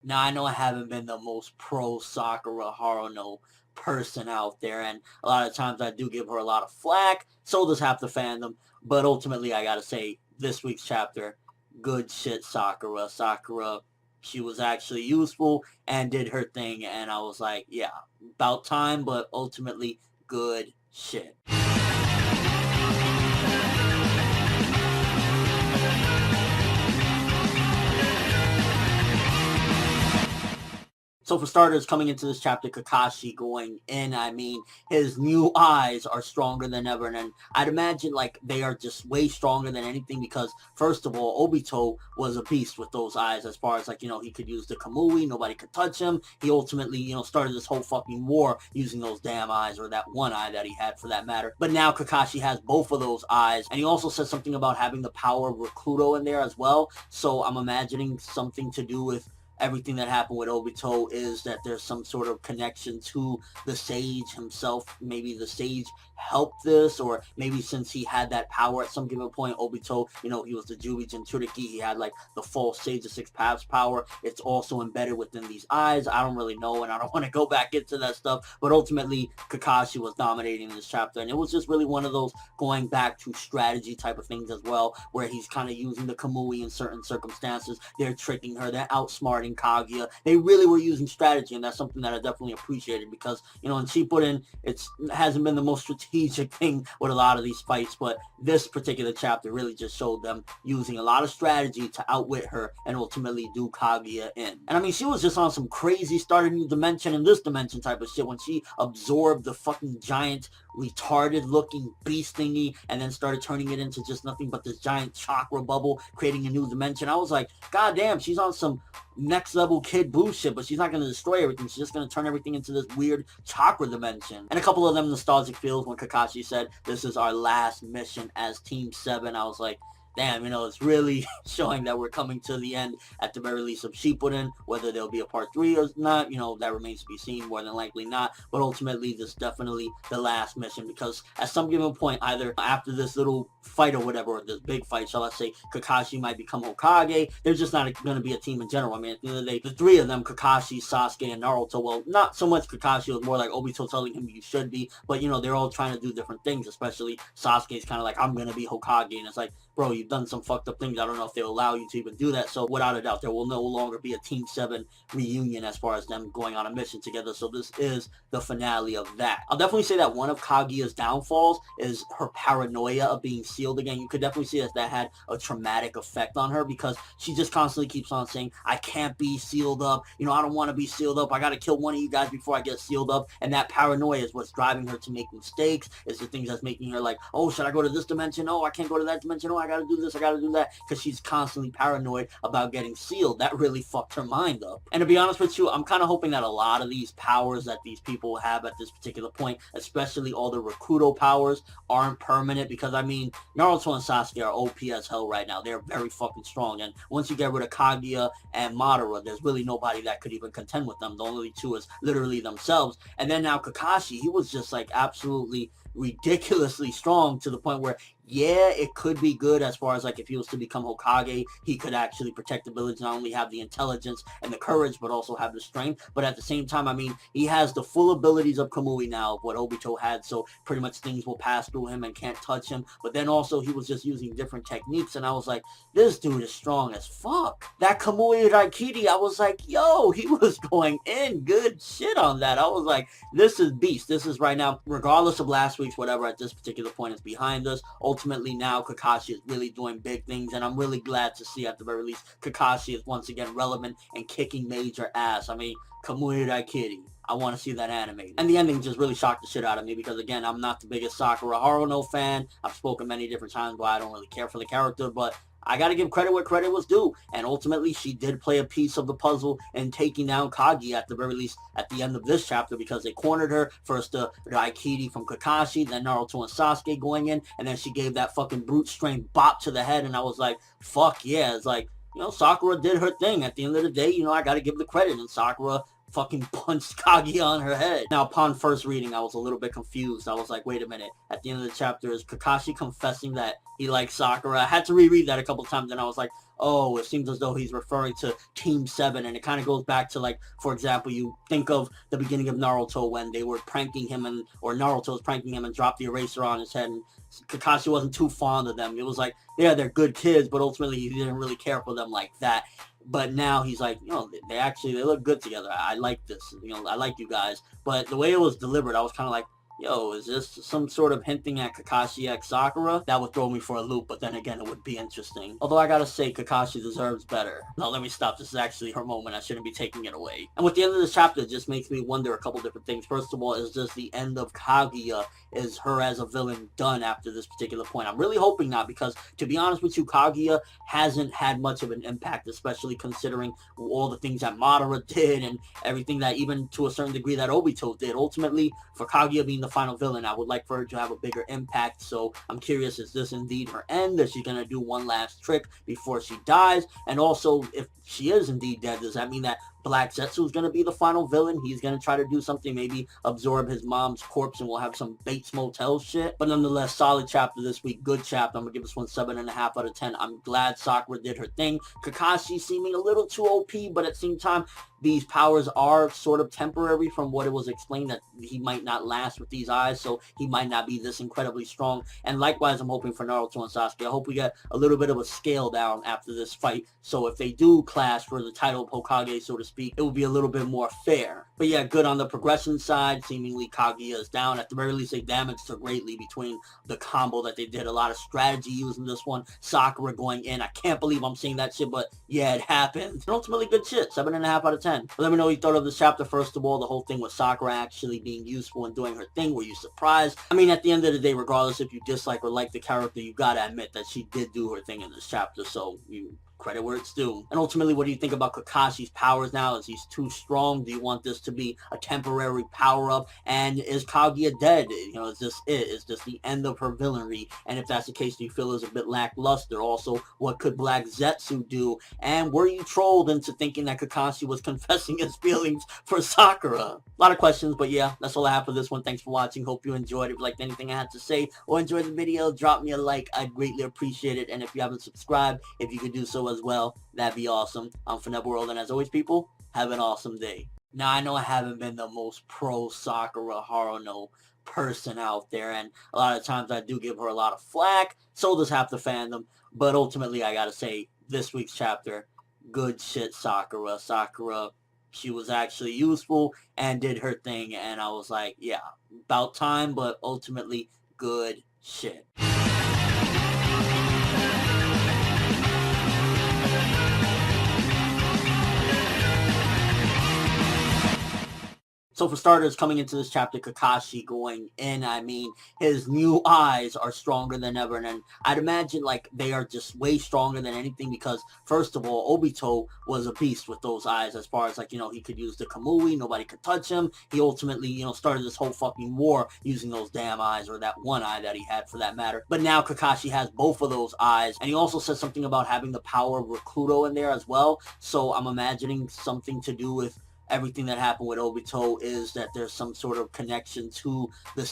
Now, I know I haven't been the most pro Sakura Haruno person out there, and a lot of times I do give her a lot of flack, so does half the fandom, but ultimately I gotta say, this week's chapter, good shit Sakura. Sakura, she was actually useful and did her thing, and I was like, yeah, about time, but ultimately, good shit. So for starters, coming into this chapter, Kakashi going in, I mean, his new eyes are stronger than ever. And I'd imagine, like, they are just way stronger than anything because, first of all, Obito was a beast with those eyes as far as, like, he could use the Kamui, nobody could touch him. He ultimately, started this whole fucking war using those damn eyes, or that one eye that he had for that matter. But now Kakashi has both of those eyes. And he also said something about having the power of Rakuto in there as well. So I'm imagining something to do with everything that happened with Obito is that there's some sort of connection to the sage himself. Maybe the sage helped this, or maybe since he had that power at some given point, Obito, he was the Jubi Jinchuriki, he had like the full Sage of Six Paths power. It's also embedded within these eyes. I don't really know, and I don't want to go back into that stuff, but ultimately Kakashi was dominating this chapter, and it was just really one of those going back to strategy type of things as well, where he's kind of using the Kamui in certain circumstances. They're tricking her, they're outsmarting Kaguya. They really were using strategy, and that's something that I definitely appreciated because, in Shippuden, it hasn't been the most strategic thing with a lot of these fights, but this particular chapter really just showed them using a lot of strategy to outwit her and ultimately do Kaguya in. And I mean, she was just on some crazy start a new dimension in this dimension type of shit when she absorbed the fucking giant retarded looking beast thingy and then started turning it into just nothing but this giant chakra bubble, creating a new dimension. I was like, god damn, she's on some next level Kid Buu shit, but she's not going to destroy everything. She's just going to turn everything into this weird chakra dimension. And a couple of them nostalgic feels when Kakashi said, this is our last mission as Team 7. I was like, damn, it's really showing that we're coming to the end at the very least of Shippuden. Whether there'll be a part 3 or not, that remains to be seen, more than likely not. But ultimately, this is definitely the last mission, because at some given point, either after this little fight or whatever, or this big fight, shall I say, Kakashi might become Hokage. They're just not going to be a team in general. I mean, at the end of the day, the three of them, Kakashi, Sasuke, and Naruto, well, not so much Kakashi, it was more like Obito telling him you should be, but, they're all trying to do different things, especially Sasuke's kind of like, I'm going to be Hokage, and it's like, bro, you've done some fucked up things. I don't know if they'll allow you to even do that. So without a doubt, there will no longer be a Team 7 reunion as far as them going on a mission together. So this is the finale of that. I'll definitely say that one of Kaguya's downfalls is her paranoia of being sealed again. You could definitely see that had a traumatic effect on her, because she just constantly keeps on saying, I can't be sealed up. I don't want to be sealed up. I got to kill one of you guys before I get sealed up. And that paranoia is what's driving her to make mistakes. It's the things that's making her like, oh, should I go to this dimension? Oh, I can't go to that dimension. Oh, I gotta do this, I gotta do that, because she's constantly paranoid about getting sealed. That really fucked her mind up. And to be honest with you, I'm kind of hoping that a lot of these powers that these people have at this particular point, especially all the Rakuto powers, aren't permanent, because I mean, Naruto and Sasuke are OP as hell right now. They're very fucking strong, and once you get rid of Kaguya and Madara, there's really nobody that could even contend with them. The only two is literally themselves. And then now Kakashi, he was just like absolutely ridiculously strong, to the point where, yeah, it could be good as far as like if he was to become Hokage, he could actually protect the village, not only have the intelligence and the courage, but also have the strength. But at the same time, I mean, he has the full abilities of Kamui now, of what Obito had, so pretty much things will pass through him and can't touch him. But then also he was just using different techniques, and I was like, this dude is strong as fuck. That Kamui Raikiri, I was like, yo, he was going in good shit on that. I was like, this is beast. This is right now, regardless of last week's whatever, at this particular point is behind us. Ultimately now Kakashi is really doing big things, and I'm really glad to see at the very least Kakashi is once again relevant and kicking major ass. I mean, Kamui Raikiri, I want to see that animated. And the ending just really shocked the shit out of me, because again, I'm not the biggest Sakura Haruno fan. I've spoken many different times why I don't really care for the character, but I gotta give credit where credit was due, and ultimately she did play a piece of the puzzle in taking down Kaguya at the very least at the end of this chapter, because they cornered her. First the Raikiri from Kakashi, then Naruto and Sasuke going in, and then she gave that fucking brute strength bop to the head, and I was like, fuck yeah. It's like, Sakura did her thing. At the end of the day, I gotta give the credit, and Sakura fucking punched Kaguya on her head. Now, upon first reading, I was a little bit confused. I was like, wait a minute. At the end of the chapter, is Kakashi confessing that he likes Sakura? I had to reread that a couple times, and I was like, oh, it seems as though he's referring to Team 7, and it kind of goes back to, like, for example, you think of the beginning of Naruto when they were pranking him, or Naruto was pranking him and dropped the eraser on his head, and Kakashi wasn't too fond of them. It was like, yeah, they're good kids, but ultimately he didn't really care for them like that. But now he's like, they look good together. I like this. I like you guys. But the way it was delivered, I was kind of like, yo, is this some sort of hinting at Kakashi x Sakura? That would throw me for a loop, but then again, it would be interesting. Although I gotta say, Kakashi deserves better. No, let me stop. This is actually her moment. I shouldn't be taking it away. And with the end of this chapter, it just makes me wonder a couple different things. First of all, is just the end of Kaguya? Is her as a villain done after this particular point? I'm really hoping not, because to be honest with you, Kaguya hasn't had much of an impact, especially considering all the things that Madara did and everything that, even to a certain degree, that Obito did. Ultimately, for Kaguya being the final villain, I would like for her to have a bigger impact. So I'm curious, is this indeed her end? Is she gonna do one last trick before she dies? And also, if she is indeed dead, does that mean that Black Zetsu is going to be the final villain? He's going to try to do something, maybe absorb his mom's corpse, and we'll have some Bates Motel shit. But nonetheless, solid chapter this week. Good chapter. I'm going to give this one 7.5 out of 10. I'm glad Sakura did her thing. Kakashi seeming a little too OP, but at the same time, these powers are sort of temporary from what it was explained, that he might not last with these eyes, so he might not be this incredibly strong. And likewise, I'm hoping for Naruto and Sasuke. I hope we get a little bit of a scale down after this fight, so if they do clash for the title of Hokage, so to speak, it will be a little bit more fair. But yeah, good on the progression side. Seemingly Kaguya is down. At the very least, they damaged her greatly between the combo that they did. A lot of strategy using this one. Sakura going in. I can't believe I'm saying that shit, but yeah, it happened. And ultimately, good shit. 7.5 out of 10. But let me know what you thought of this chapter. First of all, the whole thing with Sakura actually being useful and doing her thing. Were you surprised? I mean, at the end of the day, regardless if you dislike or like the character, you gotta admit that she did do her thing in this chapter, so you credit where it's due. And ultimately, what do you think about Kakashi's powers now? Is he too strong? Do you want this to be a temporary power-up? And is Kaguya dead? Is this it? Is this the end of her villainy? And if that's the case, do you feel is a bit lackluster? Also, what could Black Zetsu do? And were you trolled into thinking that Kakashi was confessing his feelings for Sakura? A lot of questions, but yeah, that's all I have for this one. Thanks for watching. Hope you enjoyed. If you liked anything I had to say or enjoyed the video, drop me a like. I'd greatly appreciate it. And if you haven't subscribed, if you could do so as well, that'd be awesome. I'm Finette World, and as always, people, have an awesome day. Now, I know I haven't been the most pro Sakura Haruno person out there, and a lot of times I do give her a lot of flack, so does half the fandom, but ultimately I gotta say, this week's chapter, good shit Sakura. Sakura, she was actually useful and did her thing, and I was like, yeah, about time, but ultimately, good shit. So for starters, coming into this chapter, Kakashi going in, I mean, his new eyes are stronger than ever. And I'd imagine, like, they are just way stronger than anything because, first of all, Obito was a beast with those eyes as far as, like, he could use the Kamui. Nobody could touch him. He ultimately, started this whole fucking war using those damn eyes, or that one eye that he had for that matter. But now Kakashi has both of those eyes. And he also says something about having the power of Recruito in there as well. So I'm imagining something to do with everything that happened with Obito is that there's some sort of connection to the